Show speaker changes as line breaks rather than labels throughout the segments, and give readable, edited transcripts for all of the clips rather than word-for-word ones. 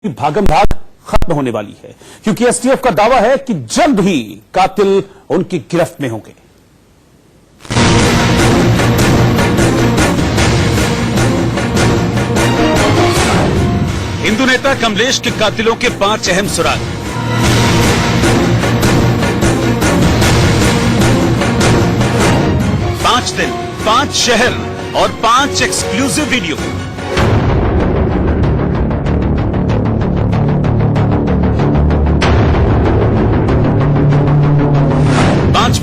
भागम भाग खत्म होने वाली है, क्योंकि एसटीएफ का दावा है कि जल्द ही कातिल उनकी गिरफ्त में होंगे। हिंदू नेता कमलेश के कातिलों के 5 अहम सुराग। पांच दिन, 5 शहर और 5 एक्सक्लूसिव वीडियो।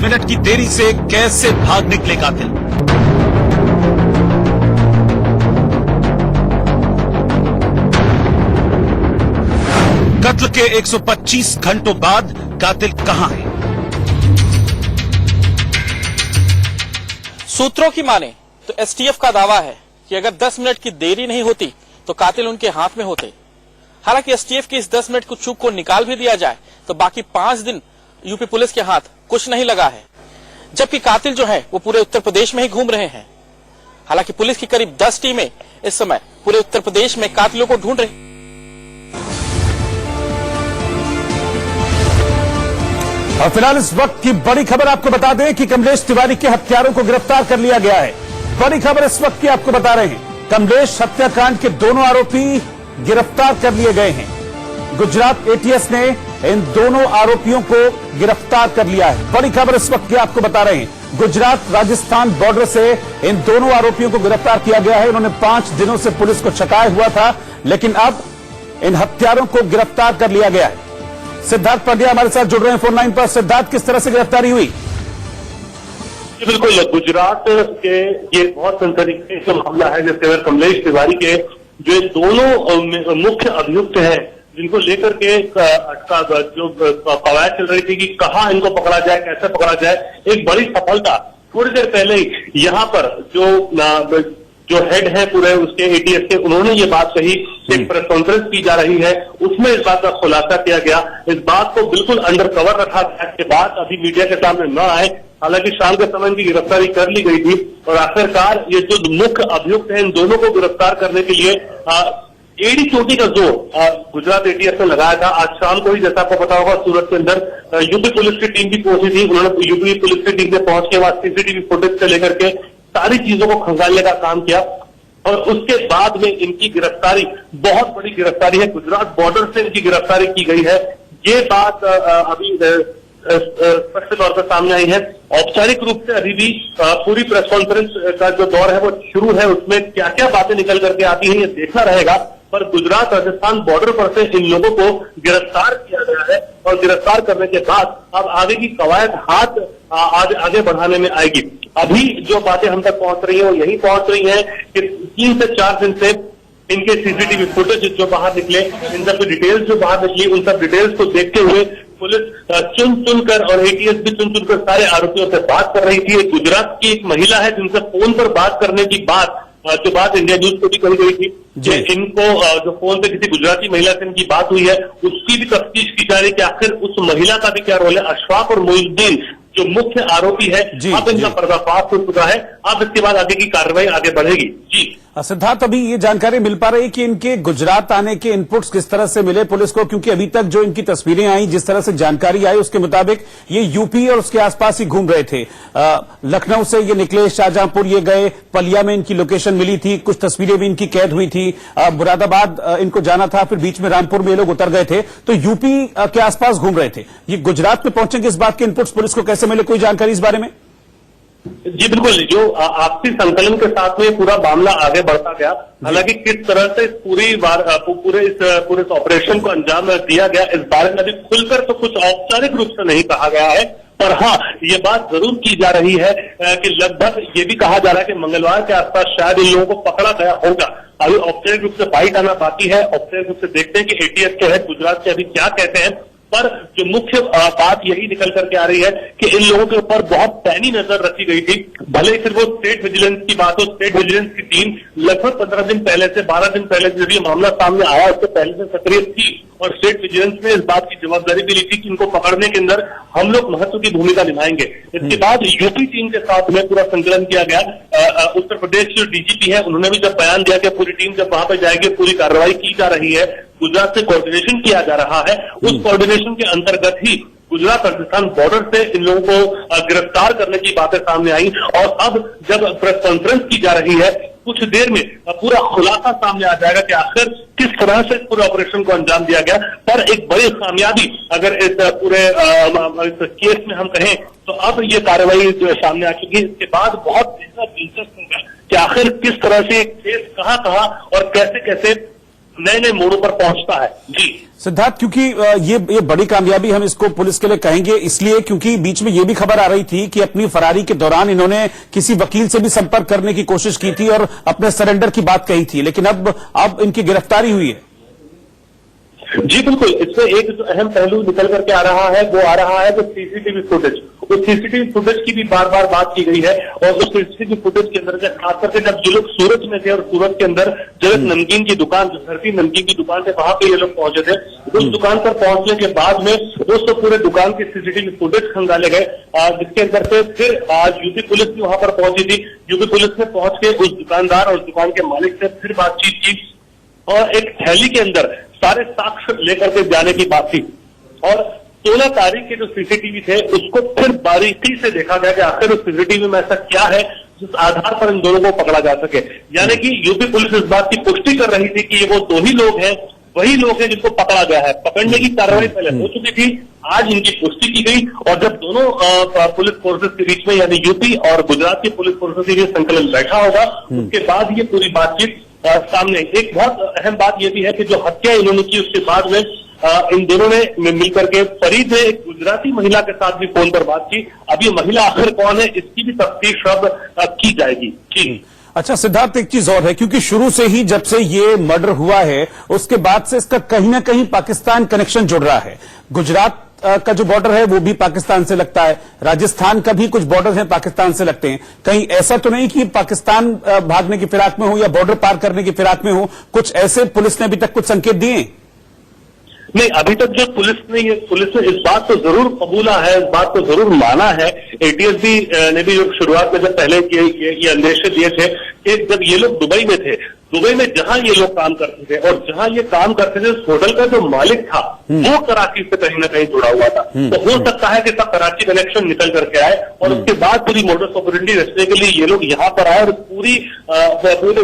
मिनट की देरी से कैसे भाग निकले कातिल। कत्ल के 125 घंटों बाद कातिल कहां है?
सूत्रों की माने तो एसटीएफ का दावा है कि अगर 10 मिनट की देरी नहीं होती तो कातिल उनके हाथ में होते। हालांकि एसटीएफ की इस 10 मिनट की चूक को निकाल भी दिया जाए तो बाकी 5 दिन यूपी पुलिस के हाथ कुछ नहीं लगा है, जबकि कातिल जो है वो पूरे उत्तर प्रदेश में ही घूम रहे हैं। हालांकि पुलिस की करीब 10 टीमें इस समय पूरे उत्तर प्रदेश में कातिलों को ढूंढ रही।
और फिलहाल इस वक्त की बड़ी खबर आपको बता दें कि कमलेश तिवारी के हत्यारों को गिरफ्तार कर लिया गया है। बड़ी खबर इस वक्त की आपको बता रहे हैं, कमलेश हत्याकांड के दोनों आरोपी गिरफ्तार कर लिए गए हैं। गुजरात एटीएस ने इन दोनों आरोपियों को गिरफ्तार कर लिया है। बड़ी खबर इस वक्त की आपको बता रहे हैं, गुजरात राजस्थान बॉर्डर से इन दोनों आरोपियों को गिरफ्तार किया गया है। इन्होंने 5 दिनों से पुलिस को छकाया हुआ था, लेकिन अब इन हत्यारों को गिरफ्तार कर लिया गया है। सिद्धार्थ पंड्या हमारे साथ जुड़ रहे हैं फोन लाइन पर। सिद्धार्थ, किस तरह से गिरफ्तारी हुई?
बिल्कुल, गुजरात के ये बहुत सनसनीखेज मामला है, जिसके अंदर कमलेश तिवारी के जो दोनों मुख्य अभियुक्त हैं, जिनको लेकर के जो कवायद चल रही थी कि कहां इनको पकड़ा जाए, कैसे पकड़ा जाए, एक बड़ी सफलता थोड़ी देर पहले ही यहां पर जो हेड है पूरे उसके एटीएस के, उन्होंने ये बात कही। एक प्रेस कॉन्फ्रेंस की जा रही है, उसमें इस बात का खुलासा किया गया। इस बात को बिल्कुल अंडर कवर रखा गया कि बात अभी मीडिया के सामने न आए। हालांकि शाम के समय इनकी गिरफ्तारी कर ली गई थी और आखिरकार ये जो मुख्य अभियुक्त हैं, इन दोनों को गिरफ्तार करने के लिए एड़ी चोटी का जोर गुजरात एटीएस ने लगाया था। आज शाम को ही, जैसा आपको पता होगा, सूरत के अंदर यूपी पुलिस की टीम भी पहुंची थी। उन्होंने यूपी पुलिस की टीम से पहुंच के बाद सीसीटीवी फुटेज से लेकर के सारी चीजों को खंगालने का काम किया और उसके बाद में इनकी गिरफ्तारी, बहुत बड़ी गिरफ्तारी है, गुजरात बॉर्डर से इनकी गिरफ्तारी की गई है। ये बात अभी स्पष्ट तौर पर सामने आई है। औपचारिक रूप से अभी भी पूरी प्रेस कॉन्फ्रेंस का जो दौर है वो शुरू है। उसमें क्या क्या बातें निकल करके आती हैं ये देखना रहेगा, पर गुजरात राजस्थान बॉर्डर पर से इन लोगों को गिरफ्तार किया गया है और गिरफ्तार करने के बाद अब आगे की कवायद हाथ आगे बढ़ाने में आएगी। अभी जो बातें हम तक पहुंच रही है वो यही पहुंच रही है कि 3 से 4 दिन से इनके सीसीटीवी फुटेज जो बाहर निकले, इन सब की डिटेल्स जो बाहर निकली, उन सब डिटेल्स को देखते हुए पुलिस चुन चुनकर और एटीएस भी चुन चुनकर सारे आरोपियों से बात कर रही थी। गुजरात की एक महिला है जिनसे फोन पर बात करने की बात, जो बात इंडिया न्यूज को भी कही गई थी कि इनको जो फोन पे किसी गुजराती महिला से इनकी बात हुई है, उसकी भी तफ्तीश की जा रही है कि आखिर उस महिला का भी क्या रोल है। अशफाक और मोइनुद्दीन जो मुख्य आरोपी है, अब इनका पर्दाफाश हो चुका है। अब इसके बाद आगे की कार्रवाई आगे बढ़ेगी। जी
सिद्धार्थ, अभी ये जानकारी मिल पा रही है कि इनके गुजरात आने के इनपुट्स किस तरह से मिले पुलिस को? क्योंकि अभी तक जो इनकी तस्वीरें आई, जिस तरह से जानकारी आई, उसके मुताबिक ये यूपी और उसके आसपास ही घूम रहे थे। लखनऊ से ये निकले, शाहजहांपुर ये गए, पलिया में इनकी लोकेशन मिली थी, कुछ तस्वीरें भी इनकी कैद हुई थी। मुरादाबाद इनको जाना था, फिर बीच में रामपुर में ये लोग उतर गए थे, तो यूपी के आसपास घूम रहे थे। ये गुजरात में पहुंचेंगे, इस बात के इनपुट्स पुलिस को कैसे मिले, कोई जानकारी इस बारे में?
जी बिल्कुल, जो आपसी संकलन के साथ में पूरा मामला आगे बढ़ता गया। हालांकि किस तरह से पूरे इस ऑपरेशन को अंजाम दिया गया, इस बारे में अभी खुलकर तो कुछ औपचारिक रूप से नहीं कहा गया है, पर हाँ ये बात जरूर की जा रही है कि लगभग ये भी कहा जा रहा है कि मंगलवार के आसपास शायद इन लोगों को पकड़ा गया होगा। अभी औपचारिक रूप से बाइट आना बाकी है। औपचारिक रूप से देखते हैं कि एटीएस के हेड गुजरात के अभी क्या कहते हैं, पर जो मुख्य बात यही निकल करके आ रही है कि इन लोगों के ऊपर बहुत पैनी नजर रखी गई थी। भले ही सिर्फ वो स्टेट विजिलेंस की बात हो, स्टेट विजिलेंस की टीम लगभग 15 दिन पहले से 12 दिन पहले जब ये मामला सामने आया उससे पहले से सक्रिय थी और स्टेट विजिलेंस ने इस बात की जवाबदारी भी ली थी कि इनको पकड़ने के अंदर हम लोग महत्व की भूमिका निभाएंगे। इसके बाद यूपी टीम के साथ में पूरा संकलन किया गया। उत्तर प्रदेश जो डीजीपी है उन्होंने भी जब बयान दिया कि पूरी टीम जब वहां पर जाएगी पूरी कार्रवाई की जा रही है, गुजरात से कोऑर्डिनेशन किया जा रहा है, उस कोऑर्डिनेशन के अंतर्गत ही गुजरात राजस्थान बॉर्डर से इन लोगों को गिरफ्तार करने की बातें सामने आई। और अब जब प्रेस कॉन्फ्रेंस की जा रही है, कुछ देर में पूरा खुलासा सामने आ जाएगा कि आखिर किस तरह से पूरे ऑपरेशन को अंजाम दिया गया। पर एक बड़ी कामयाबी अगर इस पूरे इस केस में हम कहें तो अब ये कार्रवाई जो सामने आ चुकी है, इसके बाद बहुत दिलचस्प होगा कि आखिर किस तरह से केस कहां और कैसे कैसे नए नए मोड़ों पर पहुंचता है। जी
सिद्धार्थ, क्योंकि ये बड़ी कामयाबी हम इसको पुलिस के लिए कहेंगे इसलिए क्योंकि बीच में ये भी खबर आ रही थी कि अपनी फरारी के दौरान इन्होंने किसी वकील से भी संपर्क करने की कोशिश की थी और अपने सरेंडर की बात कही थी, लेकिन अब इनकी गिरफ्तारी हुई है।
जी बिल्कुल, इसमें एक जो अहम पहलू निकल करके आ रहा है वो आ रहा है जो सीसीटीवी फुटेज। उस सीसीटीवी फुटेज की भी बार बार बात की गई है और उस सीसीटीवी फुटेज के अंदर खास करके जब ये लोग सूरत में थे और सूरत के अंदर जो एक नमकीन की दुकान, जो धरती नमकीन की दुकान थे, वहां पे ये लोग पहुंचे थे। उस दुकान पर पहुंचने के बाद में दोस्तों पूरे दुकान के सीसीटीवी फुटेज खंगाले गए, जिसके अंदर से फिर आज यूपी पुलिस भी वहां पर पहुंची थी। यूपी पुलिस ने पहुंच के उस दुकानदार और दुकान के मालिक से फिर बातचीत की और एक थैली के अंदर सारे साक्ष्य लेकर के जाने की बात थी। और 16 तारीख के जो सीसीटीवी थे उसको फिर बारीकी से देखा गया कि आखिर उस सीसीटीवी में ऐसा क्या है जिस आधार पर इन दोनों को पकड़ा जा सके। यानी कि यूपी पुलिस इस बात की पुष्टि कर रही थी कि ये वो दो ही लोग हैं, वही लोग हैं जिनको पकड़ा गया है। पकड़ने की कार्रवाई पहले हो चुकी थी, आज इनकी पुष्टि की गई और जब दोनों पुलिस फोर्सेस के बीच में यानी यूपी और गुजरात की पुलिस फोर्सेस के बीच संकलन बैठा होगा, उसके बाद ये पूरी बातचीत सामने। एक बहुत अहम बात यह भी है कि जो हत्या इन्होंने की उसके बाद में इन दोनों ने मिलकर के फरीद ने एक गुजराती महिला के साथ भी फोन पर बात की। अब ये महिला आखिर कौन है इसकी भी तफ्तीश अब की जाएगी। जी
अच्छा सिद्धार्थ, एक चीज और है, क्योंकि शुरू से ही जब से ये मर्डर हुआ है उसके बाद से इसका कहीं ना कहीं पाकिस्तान कनेक्शन जुड़ रहा है। गुजरात का जो बॉर्डर है वो भी पाकिस्तान से लगता है, राजस्थान का भी कुछ बॉर्डर हैं पाकिस्तान से लगते हैं। कहीं ऐसा तो नहीं कि पाकिस्तान भागने की फिराक में हो या बॉर्डर पार करने की फिराक में हो? कुछ ऐसे पुलिस ने अभी तक कुछ संकेत दिए?
नहीं, अभी तक जो पुलिस ने इस बात को जरूर कबूला है, इस बात को जरूर माना है। एटीएस ने भी जो शुरुआत में जब पहले ये अंदेशे दिए थे कि जब ये लोग दुबई में थे, दुबई में जहां ये लोग काम करते थे और जहां ये काम करते थे उस होटल का जो मालिक था वो कराची से कहीं ना कहीं जुड़ा हुआ था। तो हो सकता है कि सब कराची कनेक्शन निकल करके आए और उसके बाद पूरी मोडस ऑपरेंडी रचने के लिए ये लोग यहाँ पर आए और पूरे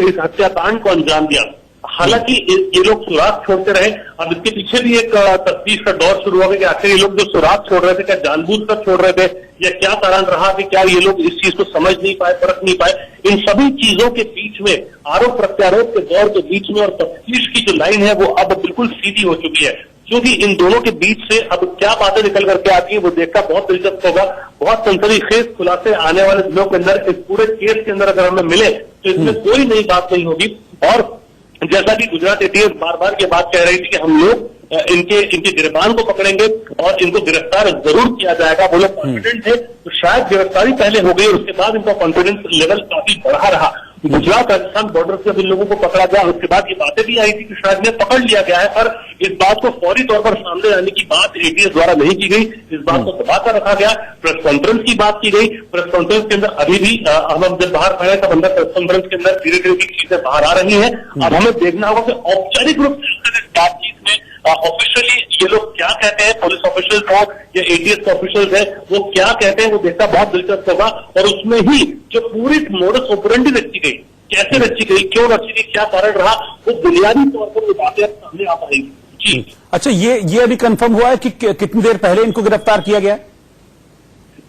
इस हत्याकांड को अंजाम दिया। हालांकि ये लोग सुराग छोड़ते रहे। अब इसके पीछे भी एक तफ्तीश का दौर शुरू हो गया कि आखिर ये लोग जो सुराग छोड़ रहे थे क्या जानबूझकर छोड़ रहे थे या क्या कारण रहा कि क्या ये लोग इस चीज को समझ नहीं पाए, परख नहीं पाए। इन सभी चीजों के बीच में आरोप प्रत्यारोप के दौर के बीच में और तफ्तीश की जो लाइन है वो अब बिल्कुल सीधी हो चुकी है, क्योंकि इन दोनों के बीच से अब क्या बातें निकल करके आती है वो देखना बहुत दिलचस्प होगा। बहुत सनसनीखेज खुलासे आने वाले दिनों के अंदर इस पूरे केस के अंदर अगर हमें मिले तो इसमें कोई नई बात नहीं होगी। और जैसा कि गुजरात एटीएस बार बार ये बात कह रही थी कि हम लोग इनके गिरबान को पकड़ेंगे और इनको गिरफ्तार जरूर किया जाएगा, वो लोग कॉन्फिडेंट थे, तो शायद गिरफ्तारी पहले हो गई, उसके बाद इनका कॉन्फिडेंस लेवल काफी बढ़ा रहा। गुजरात राजस्थान बॉर्डर से इन लोगों को पकड़ा गया, उसके बाद ये बातें भी आई थी कि शायद इन्हें पकड़ लिया गया है, पर इस बात को फौरी तौर पर सामने आने की बात एटीएस द्वारा नहीं की गई। इस बात को दबाकर रखा गया। प्रेस कॉन्फ्रेंस की बात की गई। प्रेस कॉन्फ्रेंस के अंदर अभी भी हम जब बाहर खड़े तब अंदर प्रेस कॉन्फ्रेंस के अंदर धीरे धीरे की चीजें बाहर आ रही है। अब हमें देखना होगा कि औपचारिक रूप से बातचीत में ऑफिशियली ये लोग क्या कहते हैं, पुलिस ऑफिशियल्स हो या एटीएस के ऑफिशियल्स है वो क्या कहते हैं, वो देखना बहुत दिलचस्प होगा। और उसमें ही जो पूरी मोडस ऑपरेंडी रची गई, कैसे रची गई, क्यों रची गई, क्या कारण रहा, वो बुनियादी तौर पर वो बातें सामने आ पाएंगी। जी
अच्छा, ये अभी कंफर्म हुआ है कि कितनी देर पहले इनको गिरफ्तार किया गया?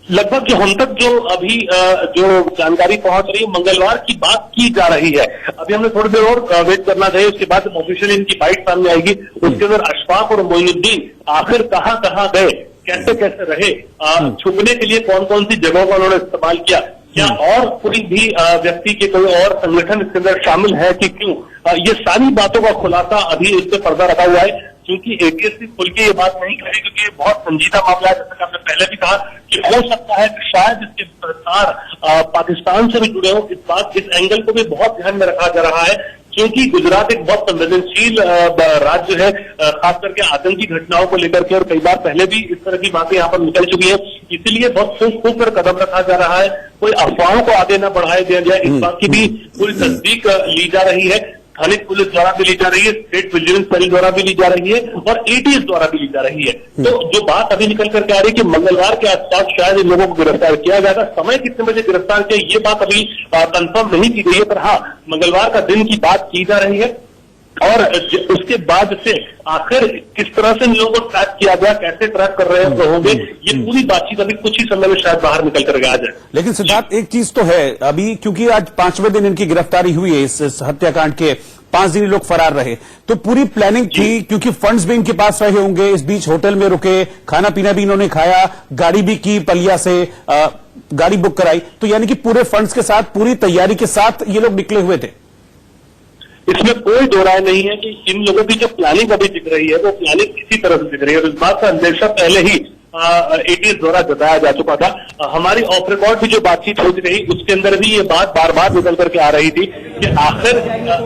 लगभग जो हम तक जो अभी जो जानकारी पहुंच रही है मंगलवार की बात की जा रही है। अभी हमें थोड़ी देर और वेट करना चाहिए, उसके बाद ऑफिशियली इनकी बाइट सामने आएगी। उसके अंदर अशफाक और मोइनुद्दीन आखिर कहाँ गए, कैसे कैसे रहे, छुपने के लिए कौन कौन सी जगहों का उन्होंने इस्तेमाल किया, क्या और कोई भी व्यक्ति के कोई और संगठन इसके अंदर शामिल है कि क्यों, ये सारी बातों का खुलासा अभी इस पे पर्दा रखा हुआ है। क्योंकि एटीएस भी खुल के ये बात नहीं करेगी क्योंकि ये बहुत संजीदा मामला है। जैसा कि आपने पहले भी कहा कि हो सकता है कि शायद इसके तार पाकिस्तान से भी जुड़े हों। इस एंगल को भी बहुत ध्यान में रखा जा रहा है क्योंकि गुजरात एक बहुत संवेदनशील राज्य है, खास करके आतंकी घटनाओं को लेकर के, और कई बार पहले भी इस तरह की बातें यहाँ पर निकल चुकी है। इसीलिए बहुत सोच कर कदम रखा जा रहा है, कोई अफवाहों को आगे न बढ़ाए दिया जाए, इस बात की भी पूरी तस्दीक ली जा रही है। स्थानिक पुलिस द्वारा भी ली जा रही है, स्टेट विजिलेंस सेल द्वारा भी ली जा रही है और एटीएस द्वारा भी ली जा रही है। तो जो बात अभी निकल करके आ रही है कि मंगलवार के आसपास शायद इन लोगों को गिरफ्तार किया जाएगा। समय कितने बजे गिरफ्तार किया ये बात अभी कंफर्म नहीं की गई है, पर हाँ मंगलवार का दिन की बात की जा रही है। और उसके बाद से आखिर किस तरह से इन लोगों को ट्रैक किया गया, कैसे ट्रैक कर रहे होंगे, ये पूरी बातचीत अभी कुछ ही समय में शायद बाहर निकल कर आ जाए।
लेकिन सिद्धार्थ एक चीज तो है अभी, क्योंकि आज 5वें दिन इनकी गिरफ्तारी हुई है, इस हत्याकांड के 5 दिन लोग फरार रहे, तो पूरी प्लानिंग थी, क्योंकि फंड्स भी इनके पास रहे होंगे, इस बीच होटल में रुके, खाना पीना भी इन्होंने खाया, गाड़ी भी की पलिया से गाड़ी बुक कराई, तो यानी कि पूरे फंड्स के साथ, पूरी तैयारी के साथ ये लोग निकले हुए थे।
इसमें कोई दो राय नहीं है कि इन लोगों की जो प्लानिंग अभी दिख रही है वो प्लानिंग किसी तरह से दिख रही है, और इस बात का अंदेशा पहले ही एटीएस द्वारा जताया जा चुका था। हमारी ऑफ रिकॉर्ड भी जो बातचीत होती रही उसके अंदर भी ये बात बार बार निकल करके आ रही थी कि आखिर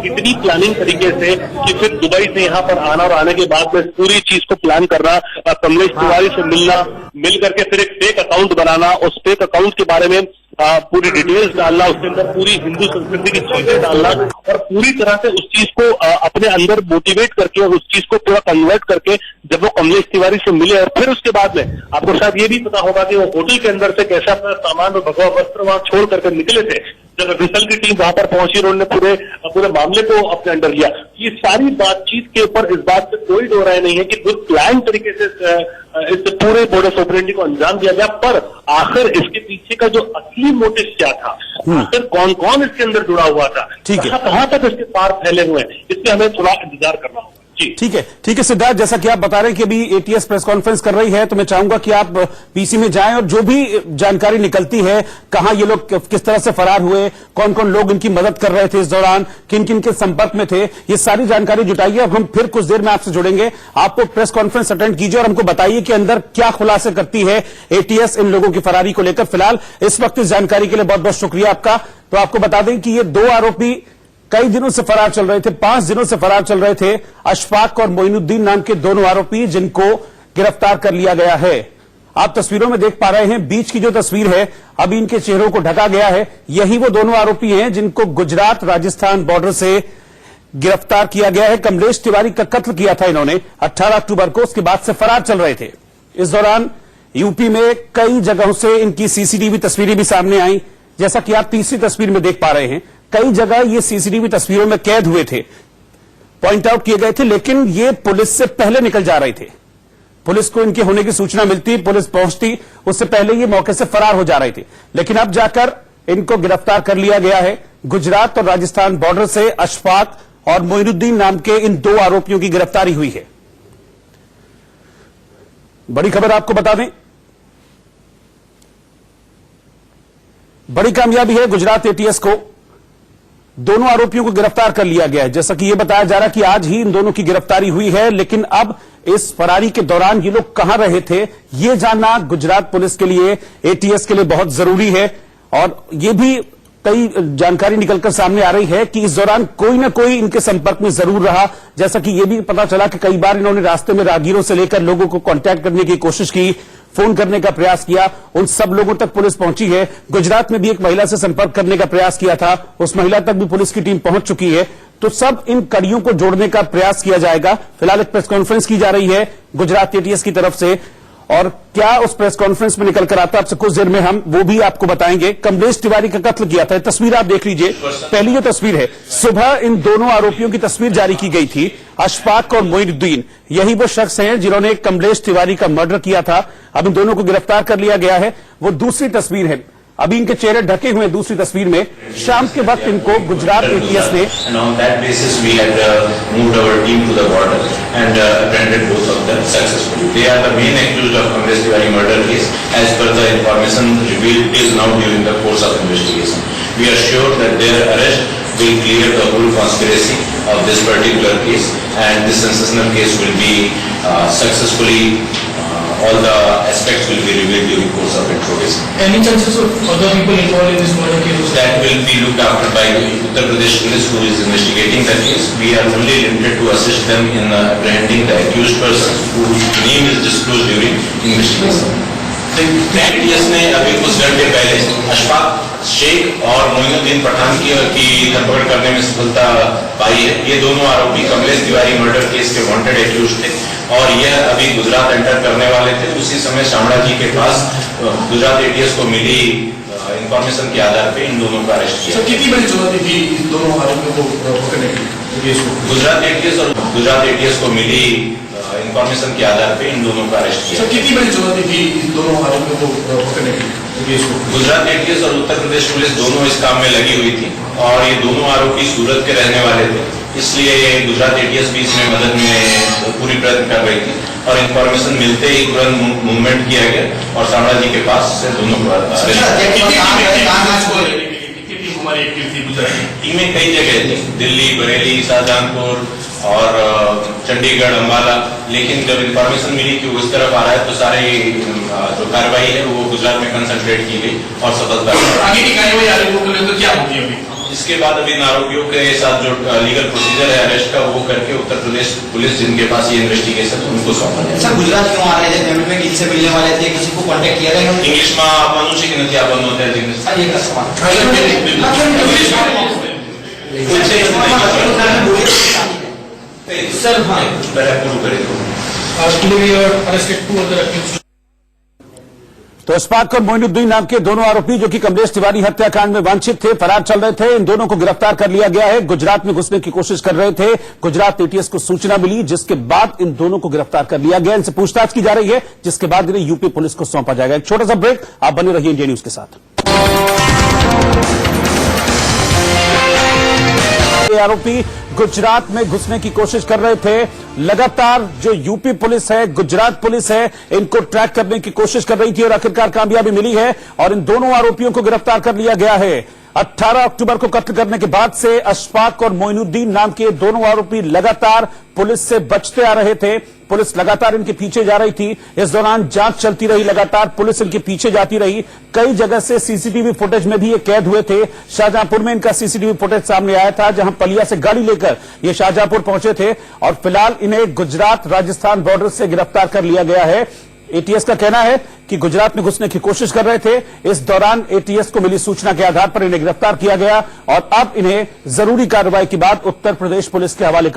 इतनी प्लानिंग तरीके से कि फिर दुबई से यहाँ पर आना और आने के बाद में पूरी चीज को प्लान करना, कमलेश तिवारी से मिल करके फिर एक फेक अकाउंट बनाना, उस फेक अकाउंट के बारे में पूरी डिटेल्स डालना, उसके अंदर पूरी हिंदू संस्कृति की चीजें डालना और पूरी तरह से उस चीज को अपने अंदर मोटिवेट करके और उस चीज को पूरा कन्वर्ट करके जब वो कमलेश तिवारी से मिले और फिर उसके बाद में आपको शायद ये भी पता होगा कि वो होटल के अंदर से कैसा अपना सामान और भगवा वस्त्र वहां छोड़ करके निकले थे। जब रिसल की टीम वहां पर पहुंची उन्होंने पूरे मामले को अपने अंडर लिया। ये सारी बातचीत के ऊपर इस बात से कोई दो राय नहीं है कि कुछ प्लान तरीके से इस पूरे मोडस ऑपरेंडी को अंजाम दिया गया, पर आखिर इसके पीछे का जो असली मोटिव क्या था, आखिर कौन कौन इसके अंदर जुड़ा हुआ था, कहां तक इसके पार फैले हुए हैं, इससे हमें थोड़ा इंतजार करना होगा।
ठीक है सिद्धार्थ, जैसा कि आप बता रहे हैं कि अभी एटीएस प्रेस कॉन्फ्रेंस कर रही है, तो मैं चाहूंगा कि आप पीसी में जाएं और जो भी जानकारी निकलती है, कहां ये लोग किस तरह से फरार हुए, कौन कौन लोग इनकी मदद कर रहे थे इस दौरान, किन किन के संपर्क में थे, ये सारी जानकारी जुटाइए। अब हम फिर कुछ देर में आपसे जुड़ेंगे। आपको प्रेस कॉन्फ्रेंस अटेंड कीजिए और हमको बताइए कि अंदर क्या खुलासे करती है एटीएस इन लोगों की फरारी को लेकर। फिलहाल इस वक्त इस जानकारी के लिए बहुत बहुत शुक्रिया आपका। तो आपको बता दें कि ये 2 आरोपी कई दिनों से फरार चल रहे थे, 5 दिनों से फरार चल रहे थे। अशफाक और मोइनुद्दीन नाम के दोनों आरोपी, जिनको गिरफ्तार कर लिया गया है। आप तस्वीरों में देख पा रहे हैं, बीच की जो तस्वीर है अभी इनके चेहरों को ढका गया है, यही वो दोनों आरोपी हैं जिनको गुजरात राजस्थान बॉर्डर से गिरफ्तार किया गया है। कमलेश तिवारी का कत्ल किया था इन्होंने 18 अक्टूबर को, उसके बाद से फरार चल रहे थे। इस दौरान यूपी में कई जगहों से इनकी सीसीटीवी तस्वीरें भी सामने आई, जैसा कि आप तीसरी तस्वीर में देख पा रहे हैं। कई जगह ये सीसीटीवी तस्वीरों में कैद हुए थे, पॉइंट आउट किए गए थे, लेकिन ये पुलिस से पहले निकल जा रहे थे। पुलिस को इनके होने की सूचना मिलती, पुलिस पहुंचती, उससे पहले ये मौके से फरार हो जा रहे थे। लेकिन अब जाकर इनको गिरफ्तार कर लिया गया है। गुजरात और राजस्थान बॉर्डर से अशफाक और मोइनुद्दीन नाम के इन 2 आरोपियों की गिरफ्तारी हुई है। बड़ी खबर आपको बता दें, बड़ी कामयाबी है गुजरात एटीएस को, दोनों आरोपियों को गिरफ्तार कर लिया गया है। जैसा कि यह बताया जा रहा है कि आज ही इन दोनों की गिरफ्तारी हुई है, लेकिन अब इस फरारी के दौरान ये लोग कहां रहे थे, यह जानना गुजरात पुलिस के लिए, एटीएस के लिए बहुत जरूरी है। और यह भी कई जानकारी निकलकर सामने आ रही है कि इस दौरान कोई ना कोई इनके संपर्क में जरूर रहा। जैसा कि यह भी पता चला कि कई बार इन्होंने रास्ते में राहगीरों से लेकर लोगों को कांटेक्ट करने की कोशिश की, फोन करने का प्रयास किया, उन सब लोगों तक पुलिस पहुंची है। गुजरात में भी एक महिला से संपर्क करने का प्रयास किया था, उस महिला तक भी पुलिस की टीम पहुंच चुकी है। तो सब इन कड़ियों को जोड़ने का प्रयास किया जाएगा। फिलहाल एक प्रेस कॉन्फ्रेंस की जा रही है गुजरात एटीएस की तरफ से, और क्या उस प्रेस कॉन्फ्रेंस में निकल कर आता है आपसे कुछ देर में हम वो भी आपको बताएंगे। कमलेश तिवारी का कत्ल किया था, तस्वीर आप देख लीजिए। पहली जो तस्वीर है, सुबह इन दोनों आरोपियों की तस्वीर जारी की गई थी, अशफाक और मोइनुद्दीन, यही वो शख्स हैं जिन्होंने कमलेश तिवारी का मर्डर किया था। अब इन दोनों को गिरफ्तार कर लिया गया है। वो दूसरी तस्वीर है, अभी इनके चेहरे ढके हुए हैं। दूसरी तस्वीर में शाम के वक्त इनको गुजरात एटीएस ने
will clear the whole conspiracy of this particular case, and this sensational case will be successfully all the aspects will be revealed during course of interrogation.
Any chances of other people involved in this murder case?
That will be looked after by Uttar Pradesh police, who is investigating the case. We are only limited to assist them in apprehending the accused persons whose name is disclosed during investigation. ATS ने अभी कुछ घंटे पहले अशफाक शेख और मोइनुद्दीन पठान की धरपकड़ करने में सफलता पाई है। ये दोनों आरोपी कमलेश तिवारी मर्डर केस के वांटेड एक्यूज थे और यह अभी गुजरात एंटर करने वाले थे। उसी समय शामड़ा जी के पास गुजरात एटीएस को मिली इंफॉर्मेशन के आधार पे इन दोनों का अरेस्ट किया।
कितनी बड़ी जरूरत थी इन दोनों आरोपियों को पकड़ने की?
गुजरात एटीएस को मिली इंफॉर्मेशन के आधार पे इन दोनों का अरेस्ट किया।
कितनी बड़ी जरूरत थी इन दोनों आरोपियों को पकड़ने की?
गुजरात एटीएस और उत्तर प्रदेश पुलिस दोनों इस काम में लगी हुई थी और ये दोनों आरोपी सूरत के रहने वाले थे, इसलिए गुजरात एटीएस भी इसमें मदद में पूरी प्रयत्न कर रही थी और इंफॉर्मेशन मिलते ही तुरंत मूवमेंट किया गया और शामड़ा जी के पास से दोनों को टीमें कई जगह थी, दिल्ली, बरेली, शाहजहांपुर और चंडीगढ़, अंबाला। लेकिन जब इंफॉर्मेशन मिली कि वो इस तरफ आ रहा है तो सारी जो कार्रवाई है वो गुजरात में कंसंट्रेट की गई और सफलता।
आगे की कार्रवाई आरोपियों को लेकर क्या होगी अभी?
इसके बाद अभी इन आरोपियों के साथ जो लीगल प्रोसीजर है अरेस्ट का वो करके उत्तर प्रदेश पुलिस जिनके पास ये इन्वेस्टिगेशन उनको सौंपा जाएगा।
सर गुजरात क्यों आ रहे थे? पेमेंट में किससे मिलने वाले थे? किसी को कांटेक्ट किया था?
इंग्लिश में मनुष्य की नथी आपन होता है इंग्लिश
सर एक सवाल सर हाँ
पूर्ण करेगा।
तो इस्पात और मोइनुद्दीन नाम के दोनों आरोपी जो कि कमलेश तिवारी हत्याकांड में वांछित थे, फरार चल रहे थे। इन दोनों को गिरफ्तार कर लिया गया है। गुजरात में घुसने की कोशिश कर रहे थे। गुजरात एटीएस को सूचना मिली, जिसके बाद इन दोनों को गिरफ्तार कर लिया गया। इनसे पूछताछ की जा रही है, जिसके बाद इन्हें यूपी पुलिस को सौंपा जाएगा। एक छोटा सा ब्रेक, आप बने रहिए इंडिया न्यूज के साथ। आरोपी गुजरात में घुसने की कोशिश कर रहे थे। लगातार जो यूपी पुलिस है, गुजरात पुलिस है, इनको ट्रैक करने की कोशिश कर रही थी और आखिरकार कामयाबी मिली है और इन दोनों आरोपियों को गिरफ्तार कर लिया गया है। 18 अक्टूबर को कत्ल करने के बाद से अशफाक और मोइनुद्दीन नाम के दोनों आरोपी लगातार पुलिस से बचते आ रहे थे। पुलिस लगातार इनके पीछे जा रही थी। इस दौरान जांच चलती रही, लगातार पुलिस इनके पीछे जाती रही। कई जगह से सीसीटीवी फुटेज में भी ये कैद हुए थे। शाहजहांपुर में इनका सीसीटीवी फुटेज सामने आया था, जहां पलिया से गाड़ी लेकर ये शाहजहांपुर पहुंचे थे और फिलहाल इन्हें गुजरात राजस्थान बॉर्डर से गिरफ्तार कर लिया गया है। एटीएस का कहना है कि गुजरात में घुसने की कोशिश कर रहे थे। इस दौरान एटीएस को मिली सूचना के आधार पर इन्हें गिरफ्तार किया गया और अब इन्हें जरूरी कार्रवाई के बाद उत्तर प्रदेश पुलिस के हवाले